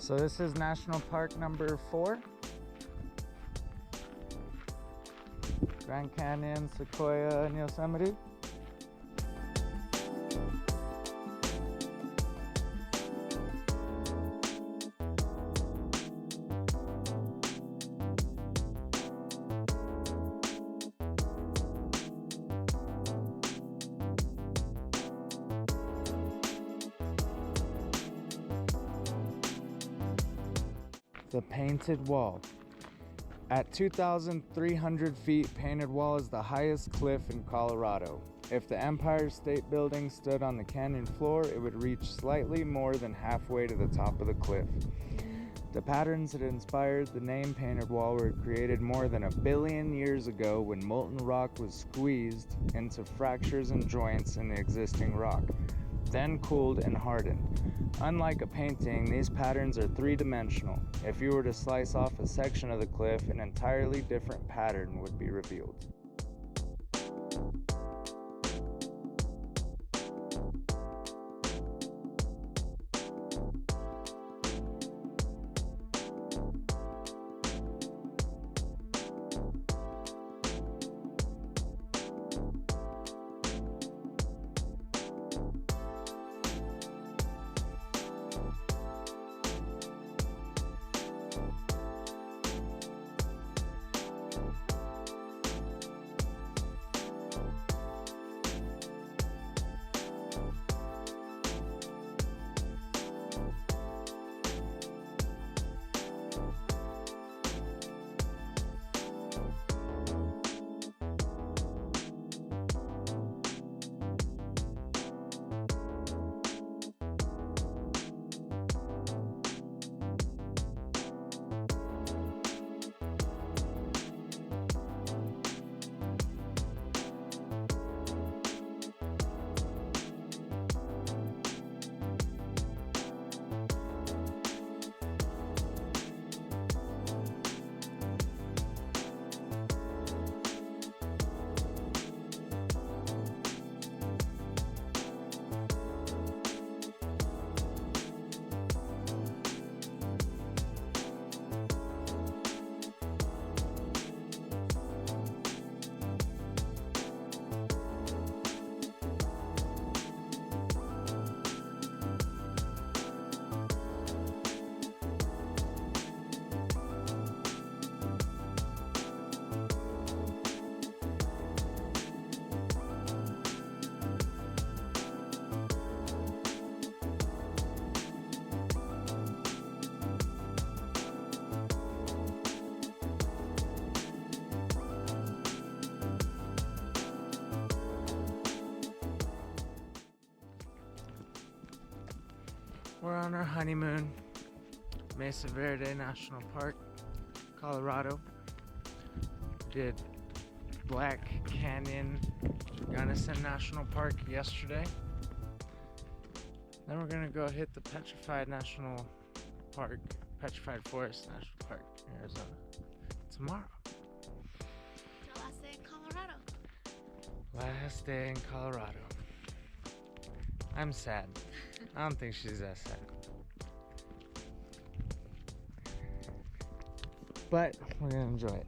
So this is National Park number 4. Grand Canyon, Sequoia, and Yosemite. The Painted Wall. At 2,300 feet, Painted Wall is the highest cliff in Colorado. If the Empire State Building stood on the canyon floor, it would reach slightly more than halfway to the top of the cliff. The patterns that inspired the name Painted Wall were created more than 1 billion years ago when molten rock was squeezed into fractures and joints in the existing rock, then cooled and hardened. Unlike a painting, these patterns are three-dimensional. If you were to slice off a section of the cliff, an entirely different pattern would be revealed. We're on our honeymoon, Mesa Verde National Park, Colorado. Did Black Canyon, Gunnison National Park yesterday. Then we're gonna go hit the Petrified National Park, Petrified Forest National Park in Arizona tomorrow. The last day in Colorado. Last day in Colorado. I'm sad. I don't think she's that sad. But we're gonna enjoy it.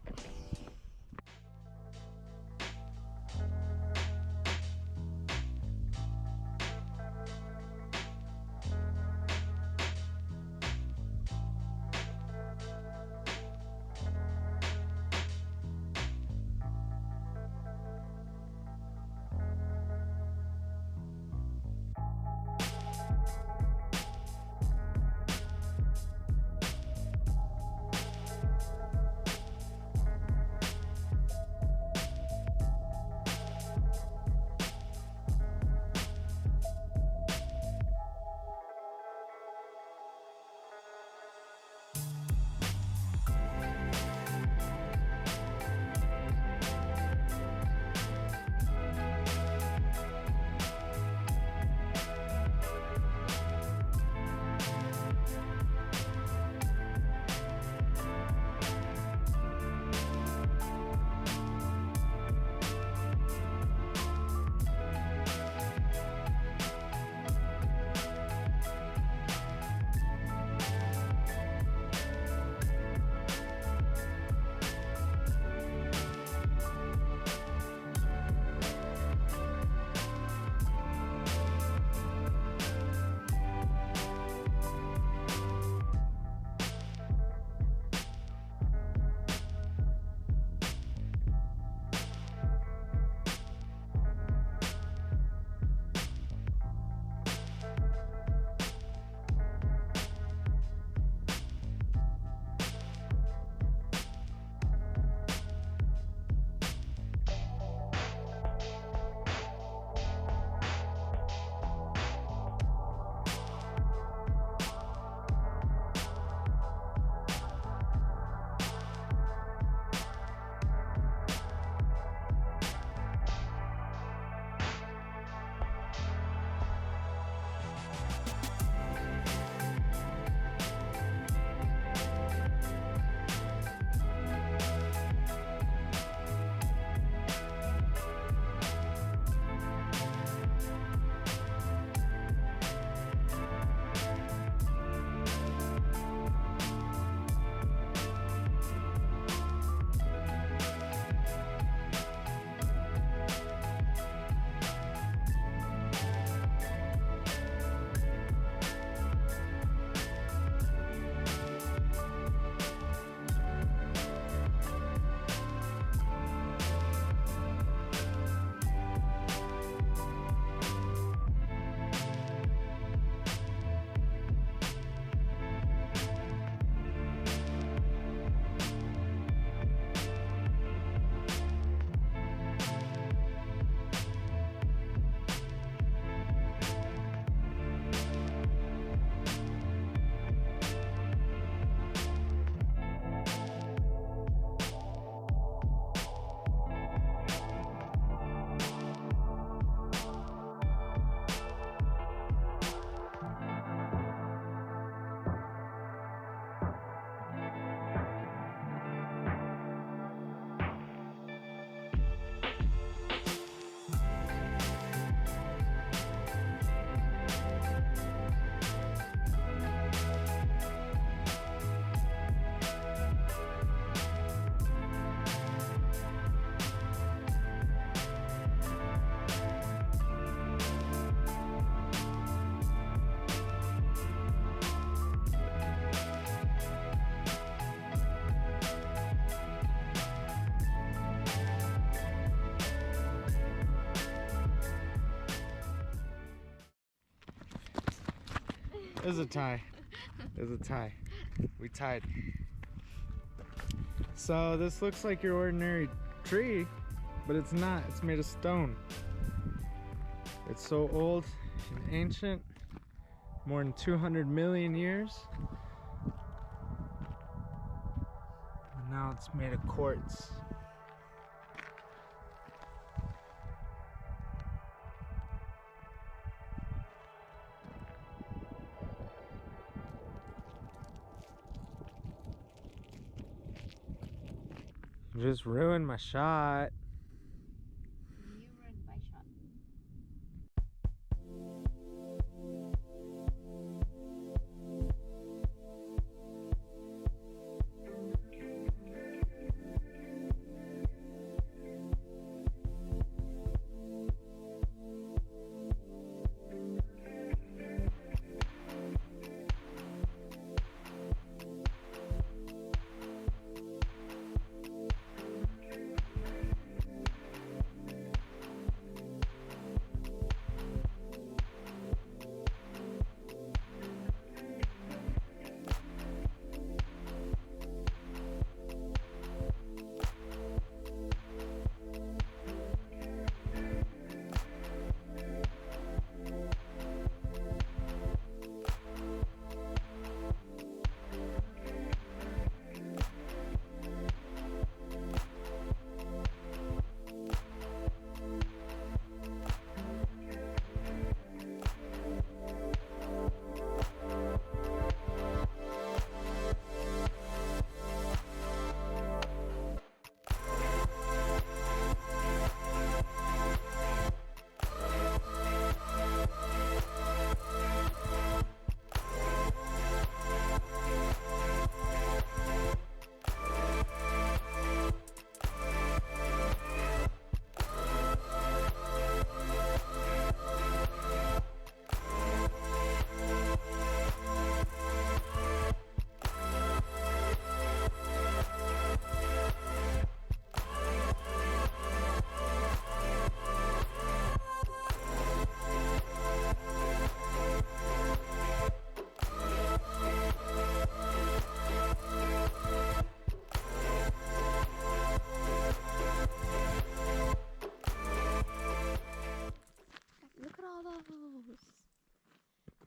It was a tie. It was a tie. We tied. So this looks like your ordinary tree, but it's not. It's made of stone. It's so old and ancient, more than 200 million years. And now it's made of quartz. Just ruined my shot. You ruined my shot.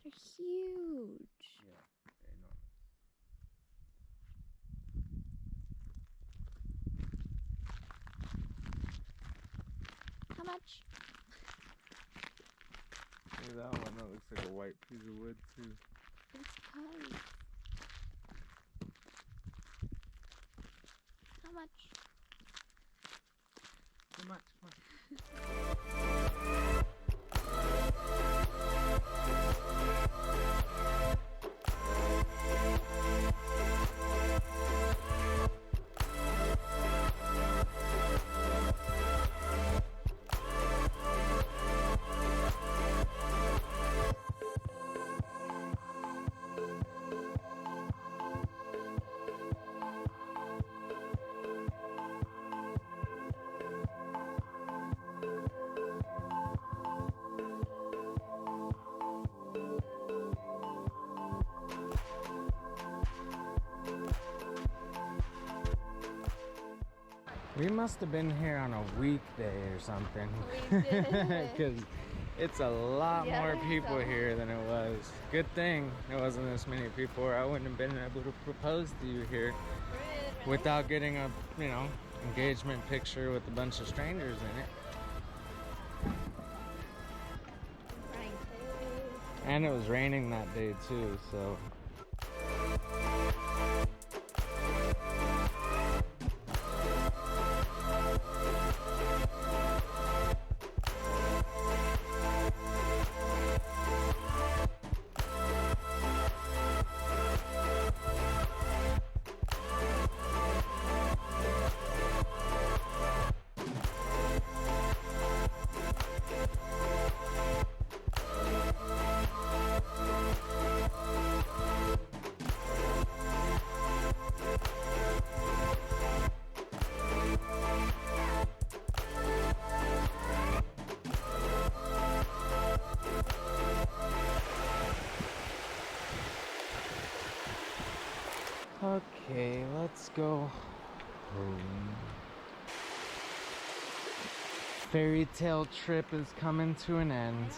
They're huge. Yeah, enormous. How much? Look at that one. That looks like a white piece of wood too. It's close. How much? Too much. Come on. We must have been here on a weekday or something. We did. Because it's a lot Yeah, more there's people a- here than it was. Good thing it wasn't this many people, or I wouldn't have been able to propose to you here without getting a, engagement picture with a bunch of strangers in it. And it was raining that day too, so. Okay, let's go home. Fairy tale trip is coming to an end.